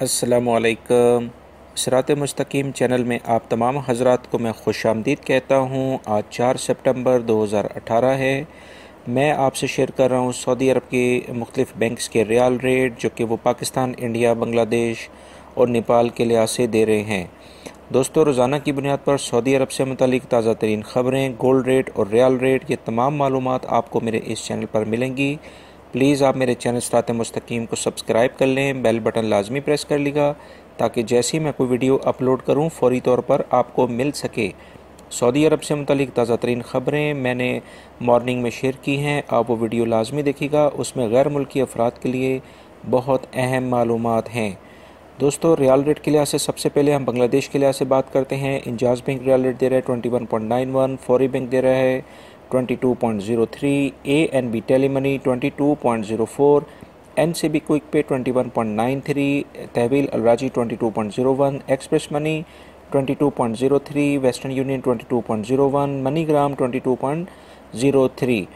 अस्सलामुअलैकुम। सिरात मुस्तकीम चैनल में आप तमाम हज़रात को मैं खुशामदीद कहता हूँ। आज 4 सितंबर 2018 है। मैं आपसे शेयर कर रहा हूँ सऊदी अरब के मुख्तलिफ़ बैंक्स के रियाल रेट जो कि वो पाकिस्तान, इंडिया, बांग्लादेश और नेपाल के लिहाज से दे रहे हैं। दोस्तों, रोज़ाना की बुनियाद पर सऊदी अरब से मुतालिक ताज़ा तरीन ख़बरें, गोल्ड रेट और रियाल रेट, ये तमाम मालूमात आपको मेरे इस चैनल पर मिलेंगी। प्लीज़ आप मेरे चैनल सिरात मुस्तकीम को सब्सक्राइब कर लें, बेल बटन लाजमी प्रेस कर लीजिएगा ताकि जैसे ही मैं कोई वीडियो अपलोड करूं फ़ौरी तौर पर आपको मिल सके। सऊदी अरब से मुतालिक ताज़ा तरीन ख़बरें मैंने मॉर्निंग में शेयर की हैं, आप वो वीडियो लाजमी देखिएगा। उसमें गैर मुल्की अफराद के लिए बहुत अहम मालूमात हैं। दोस्तों, रियाल रेट के लिहाज से सबसे पहले हम बांग्लादेश के लिहाज से बात करते हैं। इंजाज बैंक रियाल रेट दे रहा है 21.91, फौरी बैंक दे रहा है 22.03, ANB Telemoney 22.04, NCB Quick Pay 21.93, Tahweel Alrajhi 22.01, Express Money 22.03, Western Union 22.01, MoneyGram 22.03।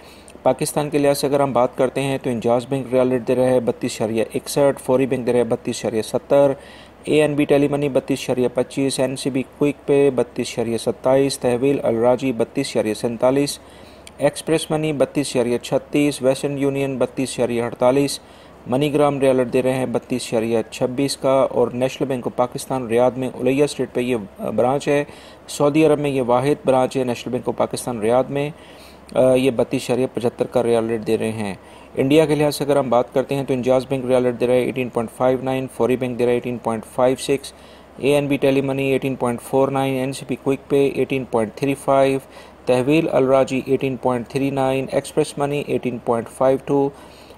Pakistan के लिहाज से अगर हम बात करते हैं तो इंजाज बैंक रियाल रेट दे रहा है 32.61, फौरी बैंक दे रहा है 32.70, ANB Telemoney 32.25, NCB Quick Pay 32.27, Tahweel Alrajhi 32.47, Express Money 32.36, Western Union 32.48, MoneyGram riyal rate दे रहे हैं 32.26 का। और National Bank of Pakistan Riyadh में उलैया स्ट्रीट पे ये ब्रांच है। सऊदी अरब में ये वाहिद ब्रांच है national Bank of Pakistan Riyadh में। ये 32.75 का रियाल रेट दे रहे हैं। इंडिया के लिहाज से अगर हम बात करते हैं तो इंजाज बैंक रियाल रेट दे रहा है 18.59, फौरी बैंक दे रहा है 18.56, ANB Telemoney 18.49, NCB Quick Pay 18.35, Tahweel Alrajhi 18.39, Express Money 18.52,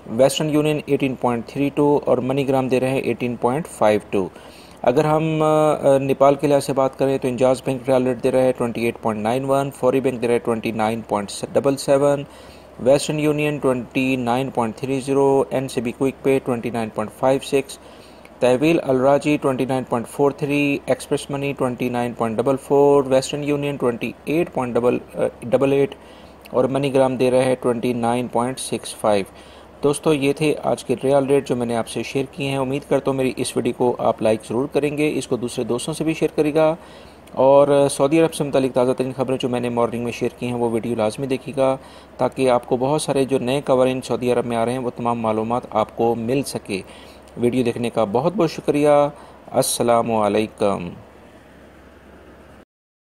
Western Union 18.32 और मनीग्राम दे रहे हैं 18.52। अगर हम नेपाल के लिहाज से बात करें तो इंजाज बैंक रियाल रेट दे रहा है 28.91, फौरी बैंक दे रहा है 29.77, western union 29.30, NCB Quick Pay 29.56, Tahweel Alrajhi 29.43, Express Money 29.44, Western Union 28.88 और मनीग्राम दे रहा है 29.65। दोस्तों, ये थे आज के रियाल रेट जो मैंने आपसे शेयर किए हैं। उम्मीद करता हूँ मेरी इस वीडियो को आप लाइक ज़रूर करेंगे, इसको दूसरे दोस्तों से भी शेयर करेगा और सऊदी अरब से मुतालिक ताज़ा तरीन खबरें जो मैंने मॉर्निंग में शेयर की हैं वो वीडियो लाजमी देखिएगा ताकि आपको बहुत सारे जो नए कवरें सऊदी अरब में आ रहे हैं वो तमाम मालूमात आपको मिल सके। वीडियो देखने का बहुत बहुत शुक्रिया। अस्सलामु अलैकुम।